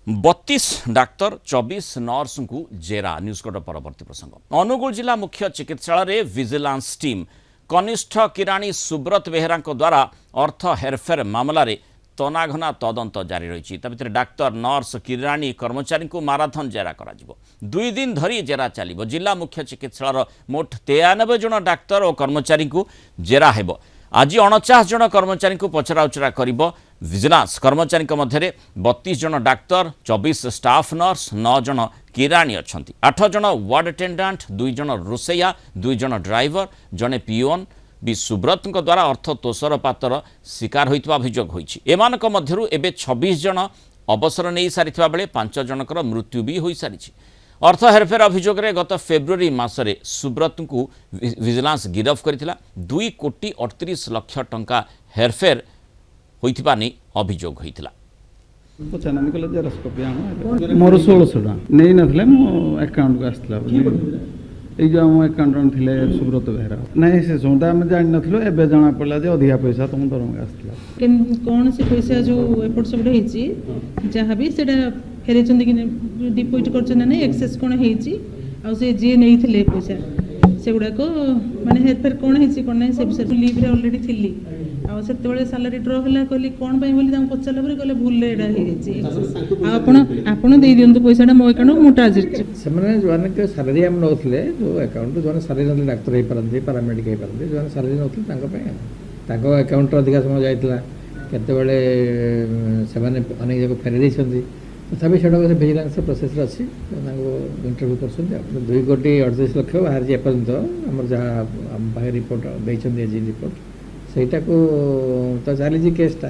32 doctor 24 nurse को जेरा न्यूज़कोट परवर्ती प्रसंग अनुगुल जिला मुख्य चिकित्सालय विजिलेंस टीम कनिष्ठ किराणी सुब्रत बेहेरा द्वारा अर्थ हेरफेर मामलें तनाघना तदंत जारी रही भितर डाक्तर नर्स किराणी कर्मचारी को माराथन जेरा कर 2 दिन धरी जेरा चलो जिला मुख्य चिकित्सालय मोट 93 जन डाक्तर और कर्मचारी को जेरा हेब आज 49 जन कर्मचारी को पचराउचरा कर विजिलेंस कर्मचारी मध्य 32 जन डाक्तर 24 स्टाफ नर्स 9 जन किराणी अच्छा 8 जन वार्ड अटेंडेंट 2 जन रोसैया 2 जन ड्राइवर जड़े पिओन भी सुब्रत द्वारा अर्थ तोषरपातर शिकार होता अभियोग होती एमानक मध्यरु एबे 26 जन अवसर नहीं सारी बेले 5 जनकर मृत्यु भी हो सारी अर्थ हेरफेर अभियोग में गत फेब्रुआरी मासरे सुब्रत को विजिलेंस गिरफ करथिला 2 कोटी 38 लाख टंका हेरफेर होइथिबा नै अभियोग होइथिला पचानबे कले जेरोस्कोपी मोर 1600 टका नहीं नथले मो अकाउंट को आस्तला ए जो हम अकाउंटेंट थिले सुब्रत बेहेरा नहीं से सोंदा हम जान नथलो एबे जाना पड़ला जे अधिका पैसा तुम दरम आस्तला कौन से पैसा जो एपट सब हेची जहाँ भी सेटा फेरे चंदी कि डिपोजिट करछन नै एक्सेस कोन हेची आ से जे नै थिले पैसा सेगुडा को माने हेरफेर कोन हेची कोन नै से विषय लीव रे ऑलरेडी थिली आ सेते बेले सैलरी ड्रॉ होला कहली कोन पई बोली ताम पचला पर कहले भूल रे एडा हेची आपण दे दियंतु पैसाटा मो अकाउंट मो ट्रांसफर से माने जोने के सैलरी हम नथले जो अकाउंट जोने सैलरी नथले डाक्टर हे परंती पैरामेडिक हे परंती जोने सैलरी नथले तांको पे तांको अकाउंट अधिक समय जाइतला केते बेले से माने अनेक जगह फेरे दैछंती तथापि सेटा विजिलेंस प्रोसेस अच्छी इंटरव्यू कर 2 कोटी 38 लाख बाहर एपर्यंत आम जहाँ रिपोर्ट देखते रिपोर्ट सहीटा को तो चली केसटा